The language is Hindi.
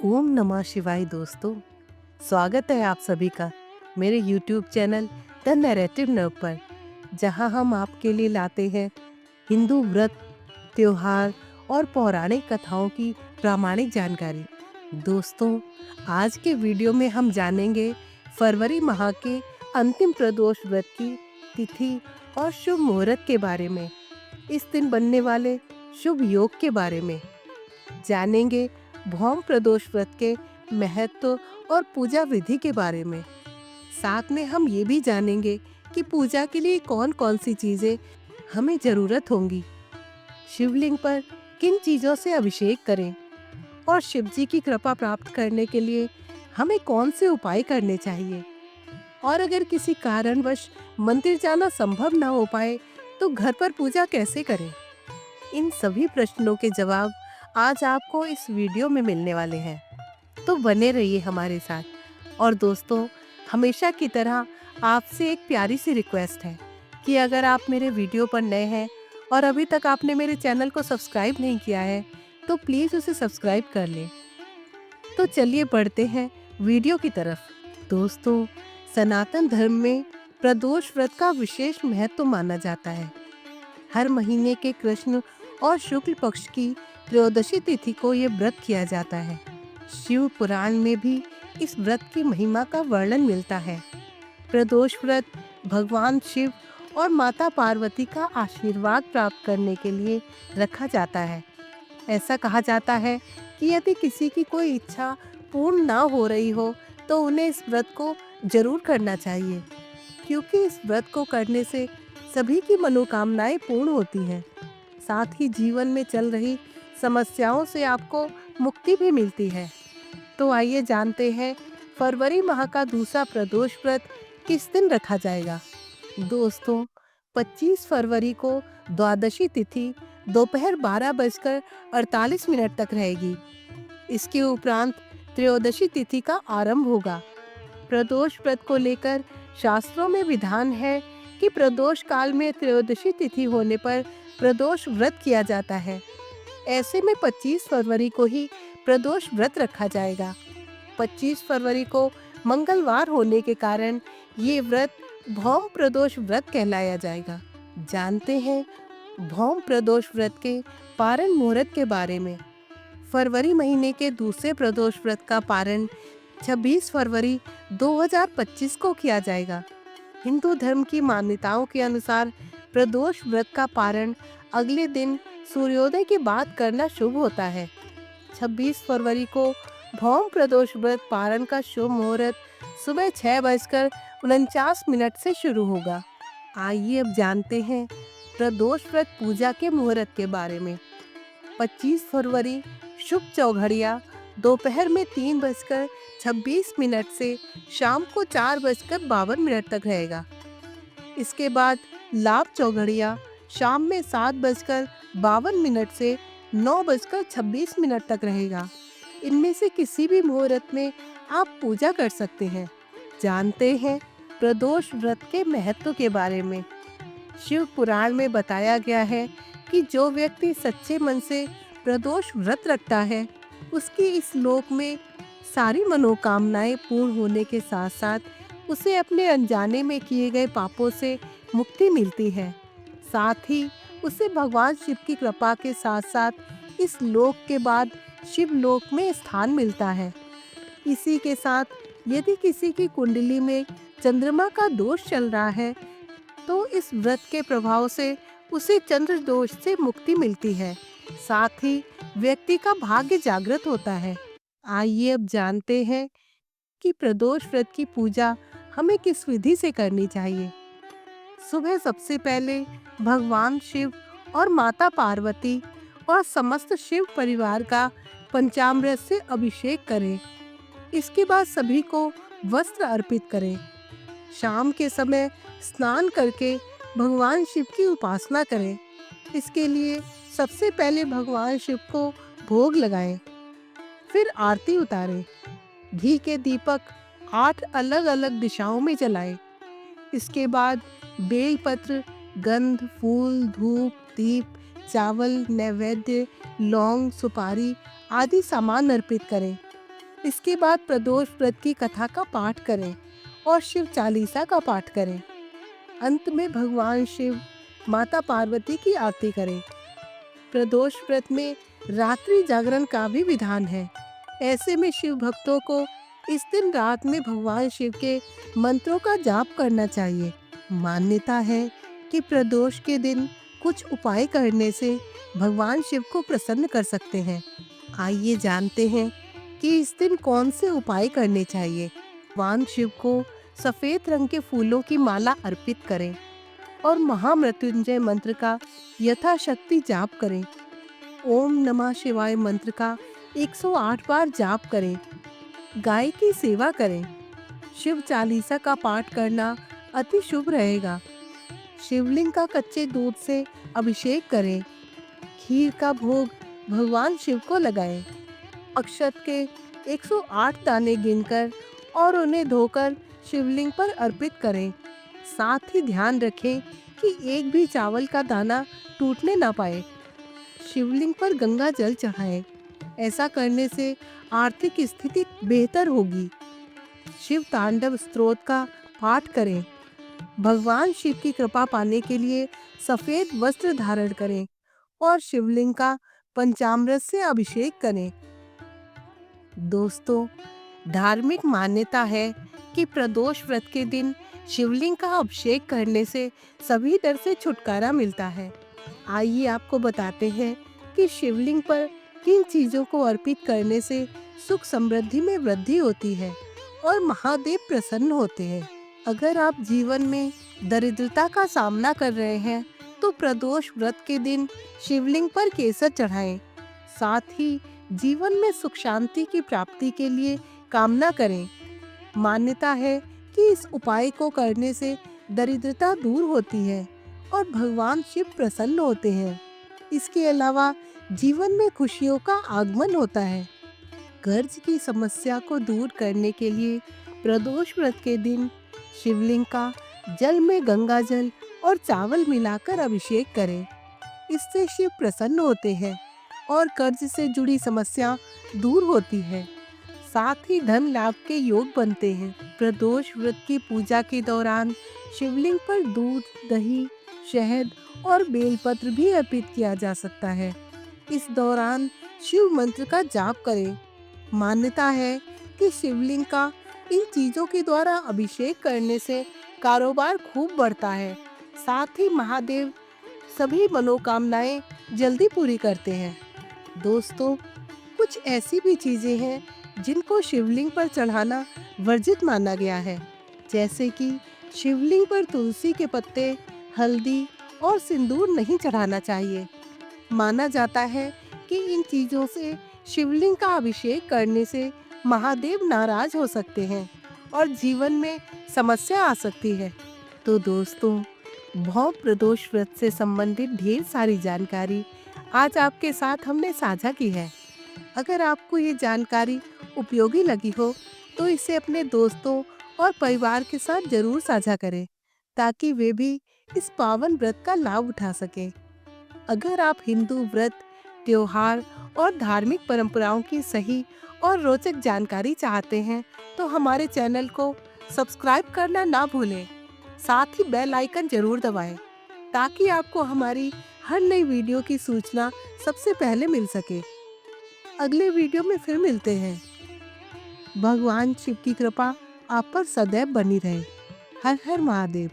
ओम नमः शिवाय दोस्तों। स्वागत है आप सभी का मेरे YouTube चैनल द नैरेटिव नव पर, जहां हम आपके लिए लाते हैं हिंदू व्रत, त्योहार और पौराणिक कथाओं की प्रामाणिक जानकारी। दोस्तों, आज के वीडियो में हम जानेंगे फरवरी माह के अंतिम प्रदोष व्रत की तिथि और शुभ मुहूर्त के बारे में। इस दिन बनने वाले शुभ योग के बारे में जानेंगे, भौम प्रदोष व्रत के महत्व और पूजा विधि के बारे में। साथ में हम ये भी जानेंगे कि पूजा के लिए कौन कौन सी चीजें हमें जरूरत होंगी, शिवलिंग पर किन चीजों से अभिषेक करें और शिव जी की कृपा प्राप्त करने के लिए हमें कौन से उपाय करने चाहिए, और अगर किसी कारणवश मंदिर जाना संभव ना हो पाए तो घर पर पूजा कैसे करें। इन सभी प्रश्नों के जवाब आज आपको इस वीडियो में मिलने वाले हैं, तो बने रहिए हमारे साथ। और दोस्तों, हमेशा की तरह आपसे एक प्यारी सी रिक्वेस्ट है कि अगर आप मेरे वीडियो पर नए हैं और अभी तक आपने मेरे चैनल को सब्सक्राइब नहीं किया है तो प्लीज़ उसे सब्सक्राइब कर लें। तो चलिए बढ़ते हैं वीडियो की तरफ। दोस्तों, सनातन धर्म में प्रदोष व्रत का विशेष महत्व माना जाता है। हर महीने के कृष्ण और शुक्ल पक्ष की त्रयोदशी तिथि को ये व्रत किया जाता है। शिव पुराण में भी इस व्रत की महिमा का वर्णन मिलता है। प्रदोष व्रत भगवान शिव और माता पार्वती का आशीर्वाद प्राप्त करने के लिए रखा जाता है। ऐसा कहा जाता है कि यदि किसी की कोई इच्छा पूर्ण ना हो रही हो तो उन्हें इस व्रत को जरूर करना चाहिए, क्योंकि इस व्रत को करने से सभी की मनोकामनाएं पूर्ण होती हैं। साथ ही जीवन में चल रही समस्याओं से आपको मुक्ति भी मिलती है। तो आइए जानते हैं फरवरी माह का दूसरा प्रदोष व्रत किस दिन रखा जाएगा। दोस्तों, 25 फरवरी को द्वादशी तिथि दोपहर 12:48 तक रहेगी। इसके उपरांत त्रयोदशी तिथि का आरंभ होगा। प्रदोष व्रत को लेकर शास्त्रों में विधान है कि प्रदोष काल में त्रयोदशी तिथि होने पर प्रदोष व्रत किया जाता है। ऐसे में 25 फरवरी को ही प्रदोष व्रत रखा जाएगा। 25 फरवरी को मंगलवार होने के कारण ये व्रत भौम प्रदोष व्रत कहलाया जाएगा। जानते हैं भौम प्रदोष व्रत के पारण मुहूर्त के बारे में। फरवरी महीने के दूसरे प्रदोष व्रत का पारण 26 फरवरी 2025 को किया जाएगा। हिंदू धर्म की मान्यताओं के अनुसार प्रदोष व्रत का पारण अगले दिन सूर्योदय के बाद करना शुभ होता है। 26 फरवरी को भौम प्रदोष व्रत पारण का शुभ मुहूर्त सुबह 6:49 से शुरू होगा। आइए अब जानते हैं प्रदोष व्रत पूजा के मुहूर्त के बारे में। 25 फरवरी शुभ चौघड़िया दोपहर में 3:26 से शाम को 4:52 तक रहेगा। इसके बाद लाभ चौघड़िया शाम में 7:52 से 9:26 तक रहेगा। इनमें से किसी भी मुहूर्त में आप पूजा कर सकते हैं। जानते हैं प्रदोष व्रत के महत्व के बारे में। शिव पुराण में बताया गया है कि जो व्यक्ति सच्चे मन से प्रदोष व्रत रखता है उसकी इस लोक में सारी मनोकामनाएं पूर्ण होने के साथ साथ उसे अपने अनजाने में किए गए पापों से मुक्ति मिलती है। साथ ही उसे भगवान शिव की कृपा के साथ साथ इस लोक के बाद शिव लोक में स्थान मिलता है। इसी के साथ यदि किसी की कुंडली में चंद्रमा का दोष चल रहा है तो इस व्रत के प्रभाव से उसे चंद्र दोष से मुक्ति मिलती है। साथ ही व्यक्ति का भाग्य जागृत होता है। आइए अब जानते हैं कि प्रदोष व्रत की पूजा हमें किस विधि से करनी चाहिए। सुबह सबसे पहले भगवान शिव और माता पार्वती और समस्त शिव परिवार का पंचामृत से अभिषेक करें। इसके बाद सभी को वस्त्र अर्पित करें। शाम के समय स्नान करके भगवान शिव की उपासना करें। इसके लिए सबसे पहले भगवान शिव को भोग लगाएं, फिर आरती उतारें। घी के दीपक 8 अलग अलग दिशाओं में जलाएं। इसके बाद बेलपत्र, गंध, फूल, धूप, दीप, चावल, नैवेद्य, लौंग, सुपारी आदि सामान अर्पित करें। इसके बाद प्रदोष व्रत की कथा का पाठ करें और शिव चालीसा का पाठ करें। अंत में भगवान शिव, माता पार्वती की आरती करें। प्रदोष व्रत में रात्रि जागरण का भी विधान है। ऐसे में शिव भक्तों को इस दिन रात में भगवान शिव के मंत्रों का जाप करना चाहिए। मान्यता है कि प्रदोष के दिन कुछ उपाय करने से भगवान शिव को प्रसन्न कर सकते हैं। आइए जानते हैं कि इस दिन कौन से उपाय करने चाहिए। भगवान शिव को सफेद रंग के फूलों की माला अर्पित करें और महामृत्युंजय मंत्र का यथाशक्ति जाप करें। ओम नमः शिवाय मंत्र का 108 बार जाप करें। गाय की सेवा करें। शिव चालीसा का पाठ करना अति शुभ रहेगा। शिवलिंग का कच्चे दूध से अभिषेक करें। खीर का भोग भगवान शिव को लगाएं। अक्षत के 108 दाने गिनकर और उन्हें धोकर शिवलिंग पर अर्पित करें। साथ ही ध्यान रखें कि एक भी चावल का दाना टूटने ना पाए। शिवलिंग पर गंगा जल चढ़ाएं। ऐसा करने से आर्थिक स्थिति बेहतर होगी। शिव तांडव स्तोत्र का पाठ करें। भगवान शिव की कृपा पाने के लिए सफेद वस्त्र धारण करें और शिवलिंग का पंचामृत से अभिषेक करें। दोस्तों, धार्मिक मान्यता है कि प्रदोष व्रत के दिन शिवलिंग का अभिषेक करने से सभी डर से छुटकारा मिलता है। आइए आपको बताते हैं कि शिवलिंग पर किन चीजों को अर्पित करने से सुख समृद्धि में वृद्धि होती है और महादेव प्रसन्न होते हैं। अगर आप जीवन में दरिद्रता का सामना कर रहे हैं तो प्रदोष व्रत के दिन शिवलिंग पर केसर चढ़ाएं। साथ ही जीवन में सुख शांति की प्राप्ति के लिए कामना करें। मान्यता है कि इस उपाय को करने से दरिद्रता दूर होती है और भगवान शिव प्रसन्न होते हैं। इसके अलावा जीवन में खुशियों का आगमन होता है। कर्ज की समस्या को दूर करने के लिए प्रदोष व्रत के दिन शिवलिंग का जल में गंगा जल और चावल मिलाकर अभिषेक करें। इससे शिव प्रसन्न होते हैं और कर्ज से जुड़ी समस्या दूर होती है। साथ ही धन लाभ के योग बनते हैं। प्रदोष व्रत की पूजा के दौरान शिवलिंग पर दूध, दही, शहद और बेलपत्र भी अर्पित किया जा सकता है। इस दौरान शिव मंत्र का जाप करें। मान्यता है कि शिवलिंग का इन चीजों के द्वारा अभिषेक करने से कारोबार खूब बढ़ता है। साथ ही महादेव सभी मनोकामनाएं जल्दी पूरी करते हैं। दोस्तों, कुछ ऐसी भी चीजें हैं जिनको शिवलिंग पर चढ़ाना वर्जित माना गया है, जैसे कि शिवलिंग पर तुलसी के पत्ते, हल्दी और सिंदूर नहीं चढ़ाना चाहिए। माना जाता है कि इन चीजों से शिवलिंग का अभिषेक करने से महादेव नाराज हो सकते हैं और जीवन में समस्या आ सकती है। तो दोस्तों, भौ प्रदोष व्रत से संबंधित ढेर सारी जानकारी आज आपके साथ हमने साझा की है। अगर आपको ये जानकारी उपयोगी लगी हो तो इसे अपने दोस्तों और परिवार के साथ जरूर साझा करें, ताकि वे भी इस पावन व्रत का लाभ उठा सकें। अगर आप हिंदू व्रत, त्योहार और धार्मिक परंपराओं की सही और रोचक जानकारी चाहते हैं तो हमारे चैनल को सब्सक्राइब करना ना भूलें। साथ ही बेल आइकन जरूर दबाएं, ताकि आपको हमारी हर नई वीडियो की सूचना सबसे पहले मिल सके। अगले वीडियो में फिर मिलते हैं। भगवान शिव की कृपा आप पर सदैव बनी रहे। हर हर महादेव।